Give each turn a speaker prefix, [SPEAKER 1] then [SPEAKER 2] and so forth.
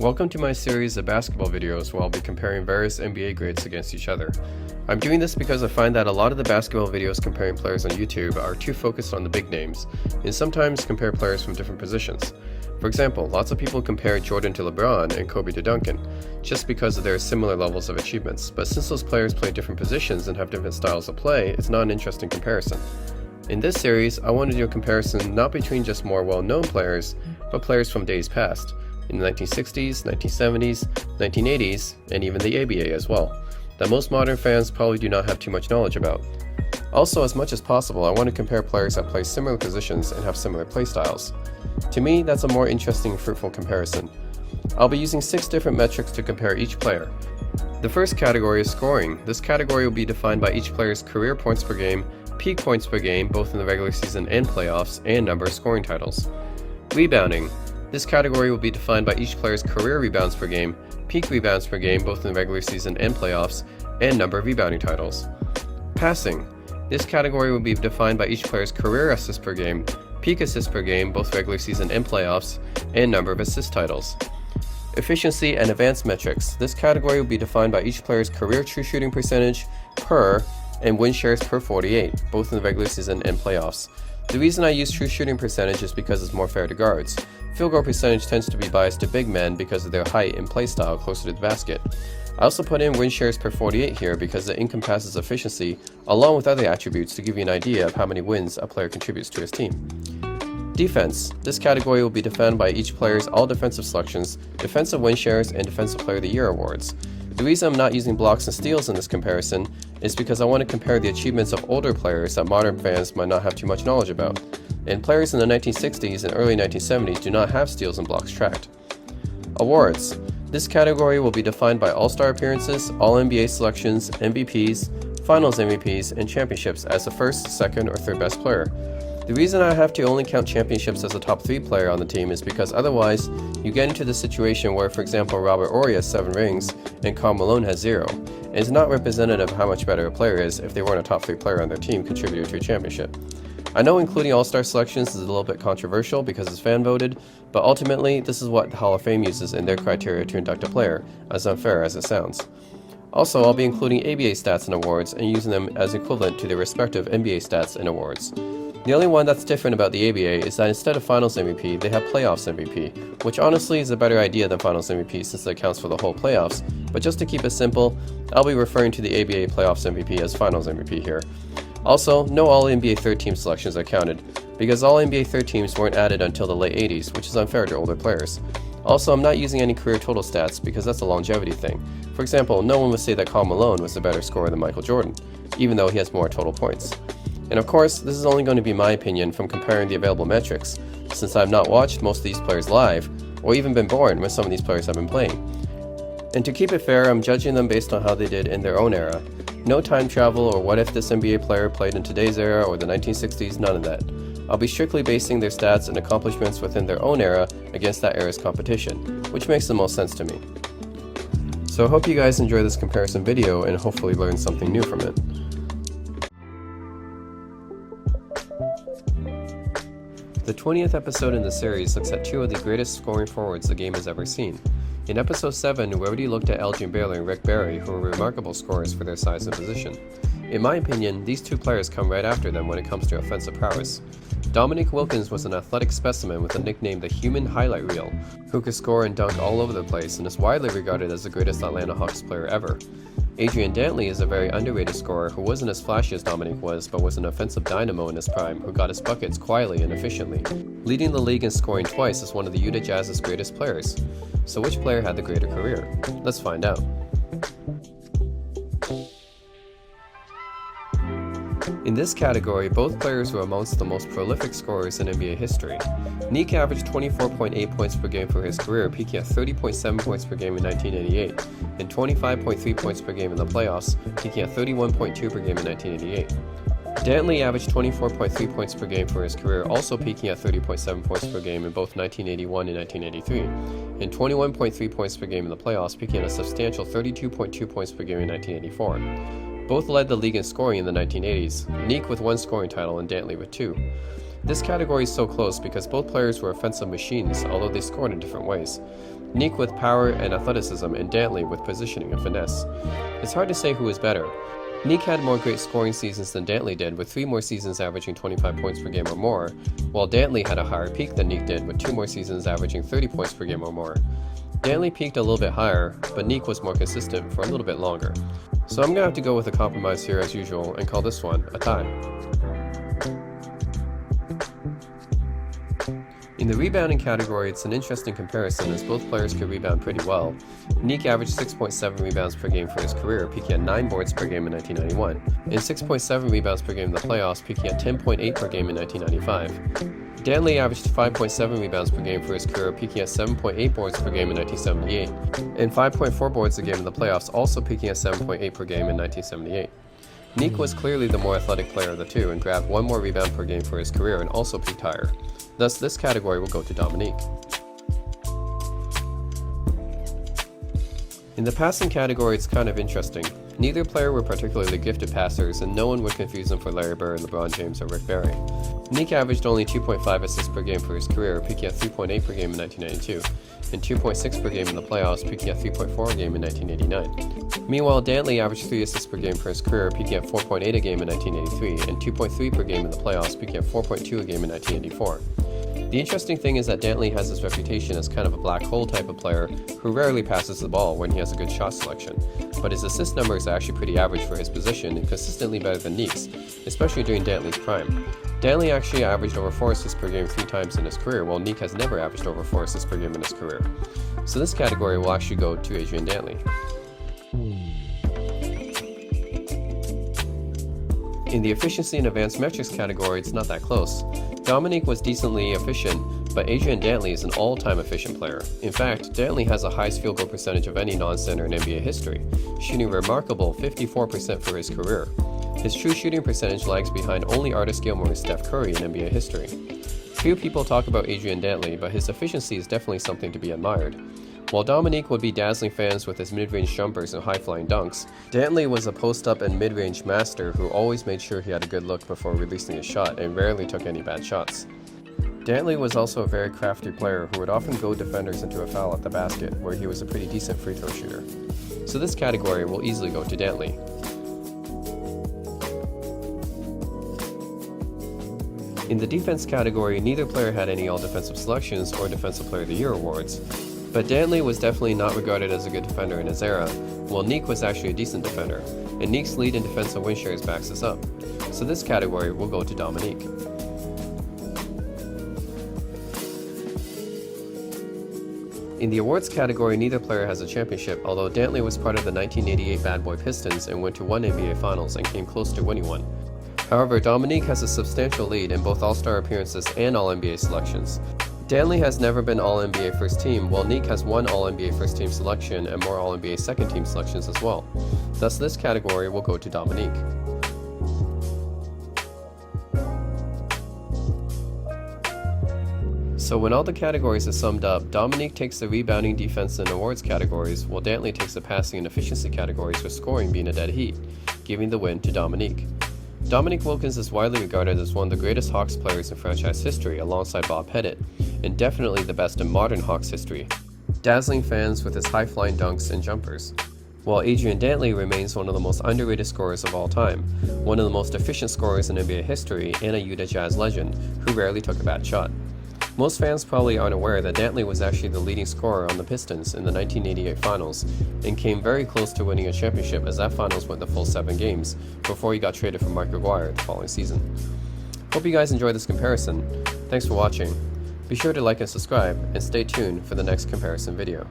[SPEAKER 1] Welcome to my series of basketball videos where I'll be comparing various NBA grades against each other. I'm doing this because I find that a lot of the basketball videos comparing players on YouTube are too focused on the big names, and sometimes compare players from different positions. For example, lots of people compare Jordan to LeBron and Kobe to Duncan, just because of their similar levels of achievements, but since those players play different positions and have different styles of play, it's not an interesting comparison. In this series, I want to do a comparison not between just more well-known players, but players from days past, in the 1960s, 1970s, 1980s, and even the ABA as well, that most modern fans probably do not have too much knowledge about. Also, as much as possible, I want to compare players that play similar positions and have similar play styles. To me, that's a more interesting and fruitful comparison. I'll be using 6 different metrics to compare each player. The first category is scoring. This category will be defined by each player's career points per game, peak points per game both in the regular season and playoffs, and number of scoring titles. Rebounding. This category will be defined by each player's career rebounds per game, peak rebounds per game both in the regular season and playoffs, and number of rebounding titles. Passing. This category will be defined by each player's career assists per game, peak assists per game both regular season and playoffs, and number of assist titles. Efficiency and advanced metrics. This category will be defined by each player's career true shooting percentage per and win shares per 48, both in the regular season and playoffs. The reason I use true shooting percentage is because it's more fair to guards. Field goal percentage tends to be biased to big men because of their height and play style closer to the basket. I also put in win shares per 48 here because it encompasses efficiency along with other attributes to give you an idea of how many wins a player contributes to his team. Defense. This category will be defined by each player's all defensive selections, defensive win shares, and defensive player of the year awards. The reason I'm not using blocks and steals in this comparison is because I want to compare the achievements of older players that modern fans might not have too much knowledge about, and players in the 1960s and early 1970s do not have steals and blocks tracked. Awards. This category will be defined by All-Star appearances, All-NBA selections, MVPs, Finals MVPs, and championships as the first, second, or third best player. The reason I have to only count championships as a top 3 player on the team is because otherwise you get into the situation where, for example, Robert Horry has 7 rings and Karl Malone has 0, and it's not representative of how much better a player is if they weren't a top 3 player on their team contributing to a championship. I know including All-Star selections is a little bit controversial because it's fan voted, but ultimately this is what the Hall of Fame uses in their criteria to induct a player, as unfair as it sounds. Also, I'll be including ABA stats and awards and using them as equivalent to their respective NBA stats and awards. The only one that's different about the ABA is that instead of Finals MVP, they have Playoffs MVP, which honestly is a better idea than Finals MVP since it accounts for the whole playoffs, but just to keep it simple, I'll be referring to the ABA Playoffs MVP as Finals MVP here. Also, no All-NBA third team selections are counted, because All-NBA third teams weren't added until the late 80s, which is unfair to older players. Also, I'm not using any career total stats because that's a longevity thing. For example, no one would say that Karl Malone was a better scorer than Michael Jordan, even though he has more total points. And of course, this is only going to be my opinion from comparing the available metrics, since I have not watched most of these players live, or even been born when some of these players have been playing. And to keep it fair, I'm judging them based on how they did in their own era. No time travel or what if this NBA player played in today's era or the 1960s, none of that. I'll be strictly basing their stats and accomplishments within their own era against that era's competition, which makes the most sense to me. So I hope you guys enjoy this comparison video and hopefully learn something new from it. The 20th episode in the series looks at 2 of the greatest scoring forwards the game has ever seen. In episode 7, we already looked at Elgin Baylor and Rick Barry, who were remarkable scorers for their size and position. In my opinion, these 2 players come right after them when it comes to offensive prowess. Dominique Wilkins was an athletic specimen with a nickname the Human Highlight Reel, who could score and dunk all over the place and is widely regarded as the greatest Atlanta Hawks player ever. Adrian Dantley is a very underrated scorer who wasn't as flashy as Dominique was, but was an offensive dynamo in his prime who got his buckets quietly and efficiently, leading the league in scoring twice as one of the Utah Jazz's greatest players. So which player had the greater career? Let's find out. In this category, both players were amongst the most prolific scorers in NBA history. Nick averaged 24.8 points per game for his career, peaking at 30.7 points per game in 1988, and 25.3 points per game in the playoffs, peaking at 31.2 per game in 1988. Dantley averaged 24.3 points per game for his career, also peaking at 30.7 points per game in both 1981 and 1983, and 21.3 points per game in the playoffs, peaking at a substantial 32.2 points per game in 1984. Both led the league in scoring in the 1980s, Nick with 1 scoring title and Dantley with 2. This category is so close because both players were offensive machines, although they scored in different ways. Nick with power and athleticism, and Dantley with positioning and finesse. It's hard to say who is better. Nick had more great scoring seasons than Dantley did, with 3 more seasons averaging 25 points per game or more, while Dantley had a higher peak than Nick did, with 2 more seasons averaging 30 points per game or more. Dantley peaked a little bit higher, but Nick was more consistent for a little bit longer. So I'm gonna have to go with a compromise here as usual and call this one a tie. In the rebounding category, it's an interesting comparison as both players could rebound pretty well. Nick averaged 6.7 rebounds per game for his career, peaking at 9 boards per game in 1991, and 6.7 rebounds per game in the playoffs, peaking at 10.8 per game in 1995. Dantley averaged 5.7 rebounds per game for his career, peaking at 7.8 boards per game in 1978, and 5.4 boards a game in the playoffs, also peaking at 7.8 per game in 1978. Nick was clearly the more athletic player of the two and grabbed 1 more rebound per game for his career and also peaked higher. Thus, this category will go to Dominique. In the passing category, it's kind of interesting. Neither player were particularly gifted passers, and no one would confuse them for Larry Bird, LeBron James, or Rick Barry. Nick averaged only 2.5 assists per game for his career, peaking at 3.8 per game in 1992, and 2.6 per game in the playoffs, peaking at 3.4 a game in 1989. Meanwhile, Dantley averaged 3 assists per game for his career, peaking at 4.8 a game in 1983, and 2.3 per game in the playoffs, peaking at 4.2 a game in 1984. The interesting thing is that Dantley has his reputation as kind of a black hole type of player who rarely passes the ball when he has a good shot selection, but his assist numbers are actually pretty average for his position and consistently better than Nick's, especially during Dantley's prime. Dantley actually averaged over 4 assists per game 3 times in his career, while Nick has never averaged over 4 assists per game in his career. So this category will actually go to Adrian Dantley. In the efficiency and advanced metrics category, it's not that close. Dominique was decently efficient, but Adrian Dantley is an all-time efficient player. In fact, Dantley has the highest field goal percentage of any non-center in NBA history, shooting a remarkable 54% for his career. His true shooting percentage lags behind only Artis Gilmore and Steph Curry in NBA history. Few people talk about Adrian Dantley, but his efficiency is definitely something to be admired. While Dominique would be dazzling fans with his mid-range jumpers and high-flying dunks, Dantley was a post-up and mid-range master who always made sure he had a good look before releasing a shot and rarely took any bad shots. Dantley was also a very crafty player who would often goad defenders into a foul at the basket, where he was a pretty decent free throw shooter. So this category will easily go to Dantley. In the defense category, neither player had any all-defensive selections or Defensive Player of the Year awards. But Dantley was definitely not regarded as a good defender in his era, while Nick was actually a decent defender, and Nick's lead in defensive win shares backs this up. So this category will go to Dominique. In the awards category, neither player has a championship, although Dantley was part of the 1988 Bad Boy Pistons and went to 1 NBA Finals and came close to winning one. However, Dominique has a substantial lead in both All-Star appearances and All-NBA selections. Dantley has never been All-NBA First Team, while Nick has 1 All-NBA First Team selection and more All-NBA Second Team selections as well. Thus, this category will go to Dominique. So when all the categories are summed up, Dominique takes the rebounding, defense, and awards categories, while Dantley takes the passing and efficiency categories, with scoring being a dead heat, giving the win to Dominique. Dominique Wilkins is widely regarded as one of the greatest Hawks players in franchise history alongside Bob Pettit, and definitely the best in modern Hawks history, dazzling fans with his high-flying dunks and jumpers. While Adrian Dantley remains one of the most underrated scorers of all time, one of the most efficient scorers in NBA history, and a Utah Jazz legend who rarely took a bad shot. Most fans probably aren't aware that Dantley was actually the leading scorer on the Pistons in the 1988 Finals and came very close to winning a championship, as that Finals went the full 7 games before he got traded for Mike McGuire the following season. Hope you guys enjoyed this comparison. Thanks for watching. Be sure to like and subscribe, and stay tuned for the next comparison video.